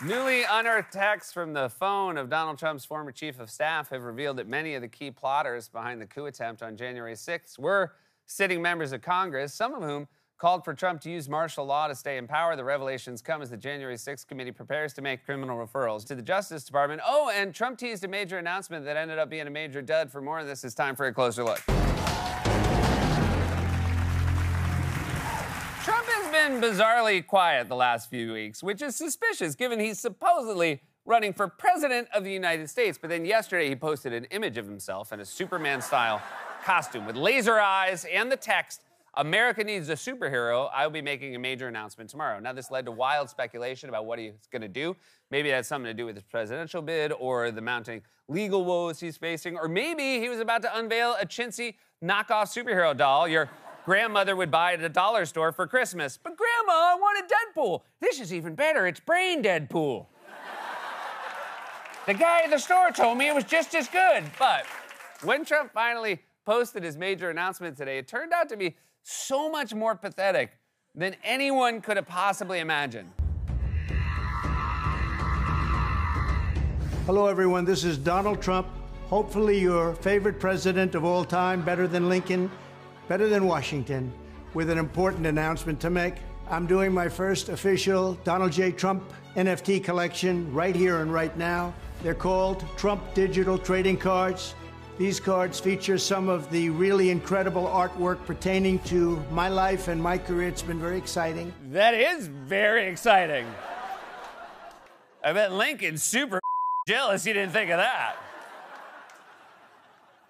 Newly unearthed texts from the phone of Donald Trump's former chief of staff have revealed that many of the key plotters behind the coup attempt on January 6th were sitting members of Congress, some of whom called for Trump to use martial law to stay in power. The revelations come as the January 6th committee prepares to make criminal referrals to the Justice Department. Oh, and Trump teased a major announcement that ended up being a major dud. For more of this, it's time for a closer look. Trump has been bizarrely quiet the last few weeks, which is suspicious given he's supposedly running for president of the United States. But then yesterday he posted an image of himself in a Superman-style costume with laser eyes and the text, "America needs a superhero. I'll be making a major announcement tomorrow." Now, this led to wild speculation about what he's going to do. Maybe it had something to do with his presidential bid or the mounting legal woes he's facing, or maybe he was about to unveil a chintzy knockoff superhero doll your grandmother would buy at a dollar store for Christmas. "But Grandma, I wanted Deadpool." "This is even better. It's Brain Deadpool." "The guy at the store told me it was just as good." But when Trump finally posted his major announcement today, it turned out to be so much more pathetic than anyone could have possibly imagined. Hello, everyone. This is Donald Trump. Hopefully your favorite president of all time, better than Lincoln, better than Washington, with an important announcement to make. I'm doing my first official Donald J. Trump NFT collection right here and right now. They're called Trump Digital Trading Cards. These cards feature some of the really incredible artwork pertaining to my life and my career. It's been very exciting. That is very exciting. I bet Lincoln's super jealous he didn't think of that.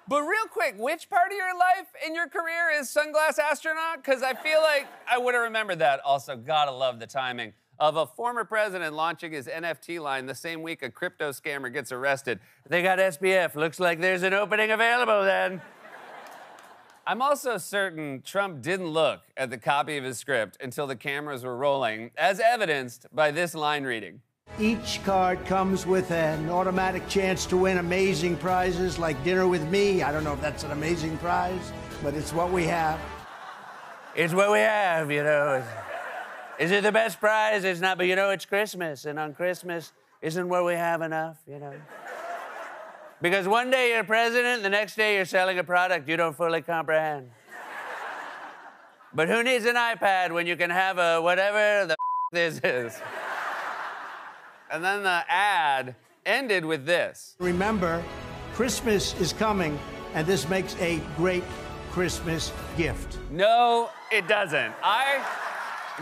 But real quick, which part of your life and your career is Sunglass Astronaut? Because I feel like I would have remembered that. Also, gotta love the timing of a former president launching his NFT line the same week a crypto scammer gets arrested. "They got SBF. Looks like there's an opening available then." I'm also certain Trump didn't look at the copy of his script until the cameras were rolling, as evidenced by this line reading. Each card comes with an automatic chance to win amazing prizes like dinner with me. I don't know if that's an amazing prize, but it's what we have. It's what we have, you know. Is it the best prize? It's not, but you know, it's Christmas, and on Christmas, isn't what we have enough, you know? Because one day you're president, the next day you're selling a product you don't fully comprehend. But who needs an iPad when you can have a whatever the this is? And then the ad ended with this. Remember, Christmas is coming, and this makes a great Christmas gift. No, it doesn't. I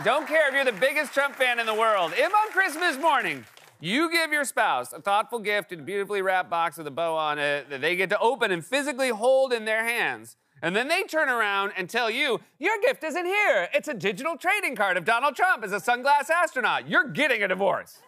don't care if you're the biggest Trump fan in the world. If on Christmas morning you give your spouse a thoughtful gift in a beautifully wrapped box with a bow on it that they get to open and physically hold in their hands, and then they turn around and tell you, "Your gift isn't here. It's a digital trading card of Donald Trump as a Sunglass Astronaut," you're getting a divorce.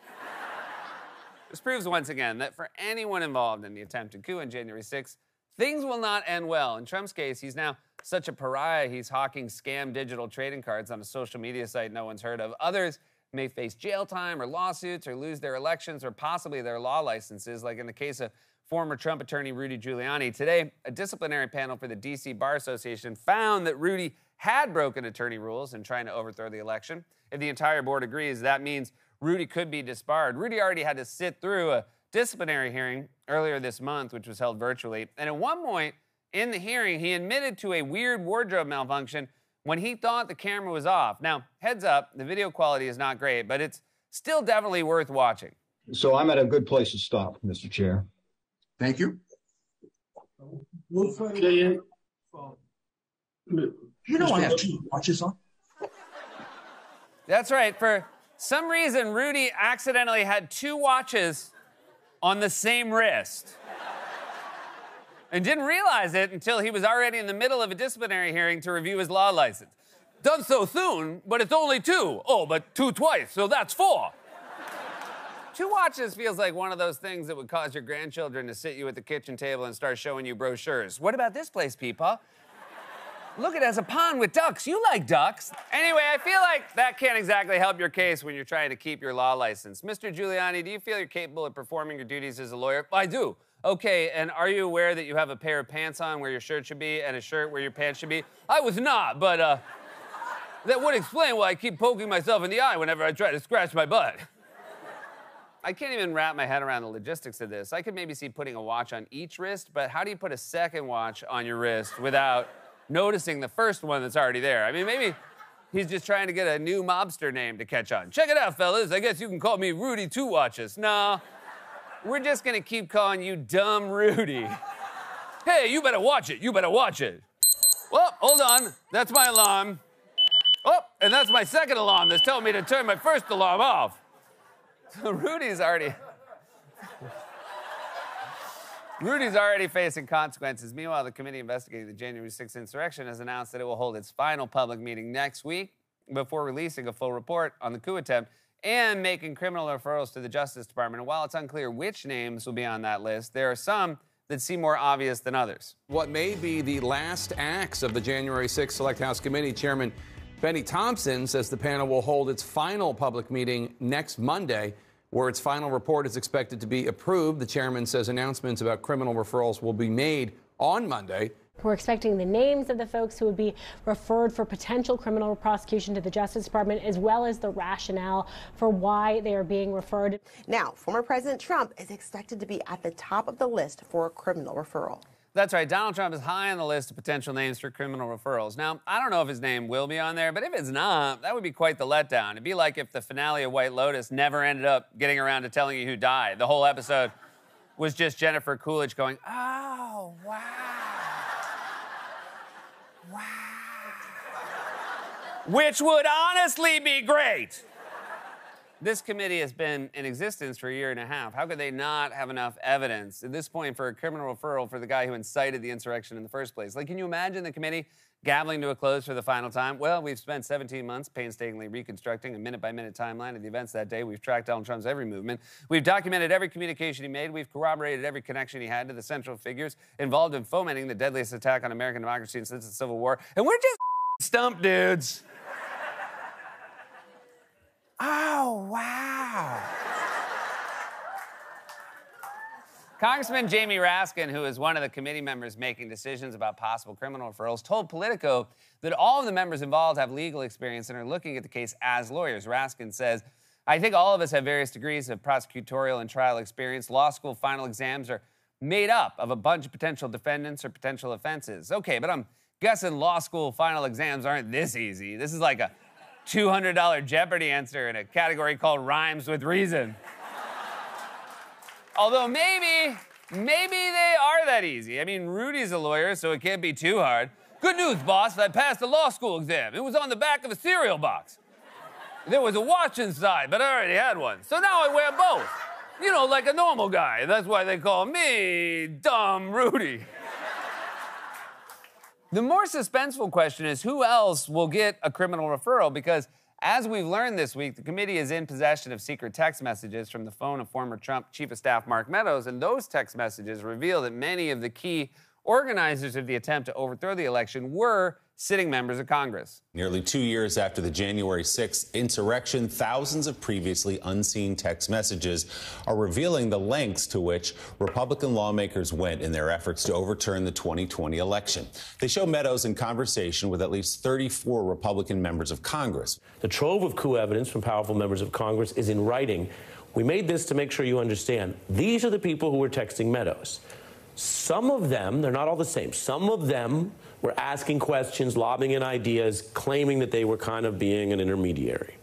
This proves once again that for anyone involved in the attempted coup on January 6th, things will not end well. In Trump's case, he's now such a pariah, he's hawking scam digital trading cards on a social media site no one's heard of. Others may face jail time or lawsuits or lose their elections or possibly their law licenses, like in the case of former Trump attorney Rudy Giuliani. Today, a disciplinary panel for the D.C. Bar Association found that Rudy had broken attorney rules in trying to overthrow the election. If the entire board agrees, that means Rudy could be disbarred. Rudy already had to sit through a disciplinary hearing earlier this month, which was held virtually. And at one point in the hearing, he admitted to a weird wardrobe malfunction when he thought the camera was off. Now, heads up, the video quality is not great, but it's still definitely worth watching. So I'm at a good place to stop, Mr. Chair. Thank you. You know I have 2 watches on. That's right. For some reason, Rudy accidentally had 2 watches on the same wrist and didn't realize it until he was already in the middle of a disciplinary hearing to review his law license. "Done so soon, but it's only 2. Oh, but 2 twice, so that's 4. 2 watches feels like one of those things that would cause your grandchildren to sit you at the kitchen table and start showing you brochures. "What about this place, Peepaw? Look, it has a pond with ducks. You like ducks." Anyway, I feel like that can't exactly help your case when you're trying to keep your law license. Mr. Giuliani, do you feel you're capable of performing your duties as a lawyer? "I do." "Okay, and are you aware that you have a pair of pants on where your shirt should be and a shirt where your pants should be?" "I was not, but that would explain why I keep poking myself in the eye whenever I try to scratch my butt." I can't even wrap my head around the logistics of this. I could maybe see putting a watch on each wrist, but how do you put a second watch on your wrist without noticing the first one that's already there? I mean, maybe he's just trying to get a new mobster name to catch on. Check it out, fellas. I guess you can call me Rudy Two Watches. No, we're just gonna keep calling you Dumb Rudy. Hey, you better watch it. You better watch it. Well, hold on. That's my alarm. Oh, and that's my second alarm that's telling me to turn my first alarm off. So Rudy's already facing consequences. Meanwhile, the committee investigating the January 6th insurrection has announced that it will hold its final public meeting next week before releasing a full report on the coup attempt and making criminal referrals to the Justice Department. And while it's unclear which names will be on that list, there are some that seem more obvious than others. What may be the last acts of the January 6th Select House Committee, Chairman Benny Thompson says the panel will hold its final public meeting next Monday, where its final report is expected to be approved. The chairman says announcements about criminal referrals will be made on Monday. We're expecting the names of the folks who would be referred for potential criminal prosecution to the Justice Department, as well as the rationale for why they are being referred. Now, former President Trump is expected to be at the top of the list for a criminal referral. That's right. Donald Trump is high on the list of potential names for criminal referrals. Now, I don't know if his name will be on there, but if it's not, that would be quite the letdown. It'd be like if the finale of White Lotus never ended up getting around to telling you who died. The whole episode was just Jennifer Coolidge going, oh, wow. Wow. Which would honestly be great. This committee has been in existence for a year and a half. How could they not have enough evidence at this point for a criminal referral for the guy who incited the insurrection in the first place? Like, can you imagine the committee gaveling to a close for the final time? Well, we've spent 17 months painstakingly reconstructing a minute-by-minute timeline of the events that day. We've tracked Donald Trump's every movement. We've documented every communication he made. We've corroborated every connection he had to the central figures involved in fomenting the deadliest attack on American democracy since the Civil War. And we're just stumped dudes. Oh, wow. Congressman Jamie Raskin, who is one of the committee members making decisions about possible criminal referrals, told Politico that all of the members involved have legal experience and are looking at the case as lawyers. Raskin says, I think all of us have various degrees of prosecutorial and trial experience. Law school final exams are made up of a bunch of potential defendants or potential offenses. Okay, but I'm guessing law school final exams aren't this easy. This is like a $200 Jeopardy answer in a category called Rhymes with Reason. Although maybe they are that easy. I mean, Rudy's a lawyer, so it can't be too hard. Good news, boss, I passed the law school exam. It was on the back of a cereal box. There was a watch inside, but I already had one. So now I wear both. You know, like a normal guy. That's why they call me Dumb Rudy. The more suspenseful question is who else will get a criminal referral? Because as we've learned this week, the committee is in possession of secret text messages from the phone of former Trump Chief of Staff Mark Meadows, and those text messages reveal that many of the key organizers of the attempt to overthrow the election were sitting members of Congress. Nearly 2 years after the January 6th insurrection, thousands of previously unseen text messages are revealing the lengths to which Republican lawmakers went in their efforts to overturn the 2020 election. They show Meadows in conversation with at least 34 Republican members of Congress. The trove of coup evidence from powerful members of Congress is in writing. We made this to make sure you understand. These are the people who were texting Meadows. Some of them, they're not all the same, some of them were asking questions, lobbing in ideas, claiming that they were kind of being an intermediary.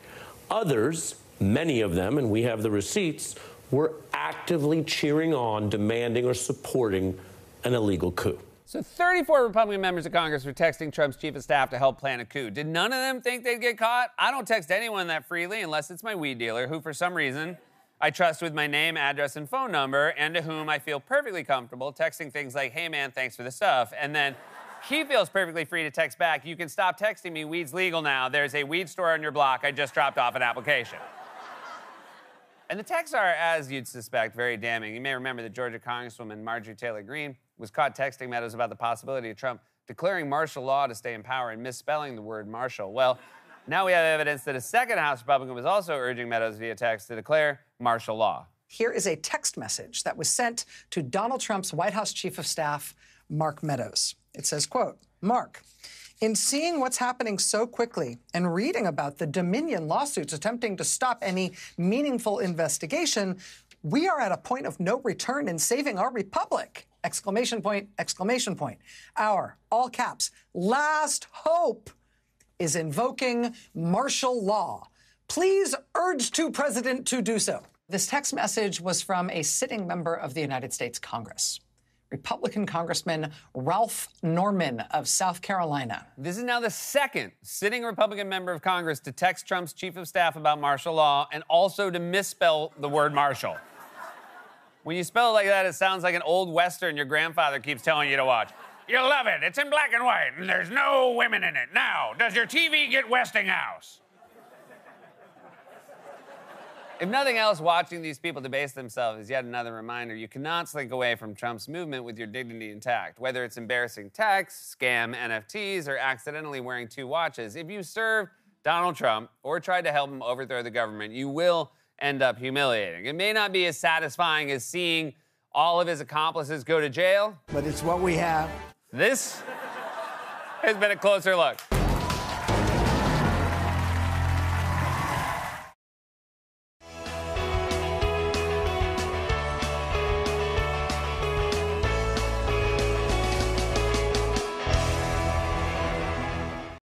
Others, many of them, and we have the receipts, were actively cheering on, demanding, or supporting an illegal coup. So 34 Republican members of Congress were texting Trump's chief of staff to help plan a coup. Did none of them think they'd get caught? I don't text anyone that freely unless it's my weed dealer, who for some reason I trust with my name, address, and phone number, and to whom I feel perfectly comfortable texting things like, hey man, thanks for the stuff. And then he feels perfectly free to text back, you can stop texting me, weed's legal now. There's a weed store on your block, I just dropped off an application. And the texts are, as you'd suspect, very damning. You may remember that Georgia Congresswoman Marjorie Taylor Greene was caught texting Meadows about the possibility of Trump declaring martial law to stay in power and misspelling the word martial. Well, now we have evidence that a second House Republican was also urging Meadows via text to declare martial law. Here is a text message that was sent to Donald Trump's White House Chief of Staff, Mark Meadows. It says, quote, Mark, In seeing what's happening so quickly and reading about the Dominion lawsuits attempting to stop any meaningful investigation, we are at a point of no return in saving our republic! Exclamation point, exclamation point. Our, all caps, last hope is invoking martial law. Please urge to President to do so. This text message was from a sitting member of the United States Congress, Republican Congressman Ralph Norman of South Carolina. This is now the second sitting Republican member of Congress to text Trump's chief of staff about martial law and also to misspell the word martial. When you spell it like that, it sounds like an old Western your grandfather keeps telling you to watch. You'll love it. It's in black and white, and there's no women in it. Now, does your TV get Westinghouse? If nothing else, watching these people debase themselves is yet another reminder you cannot slink away from Trump's movement with your dignity intact. Whether it's embarrassing texts, scam NFTs, or accidentally wearing 2 watches, if you served Donald Trump or tried to help him overthrow the government, you will end up humiliating. It may not be as satisfying as seeing all of his accomplices go to jail, but it's what we have. This has been a closer look.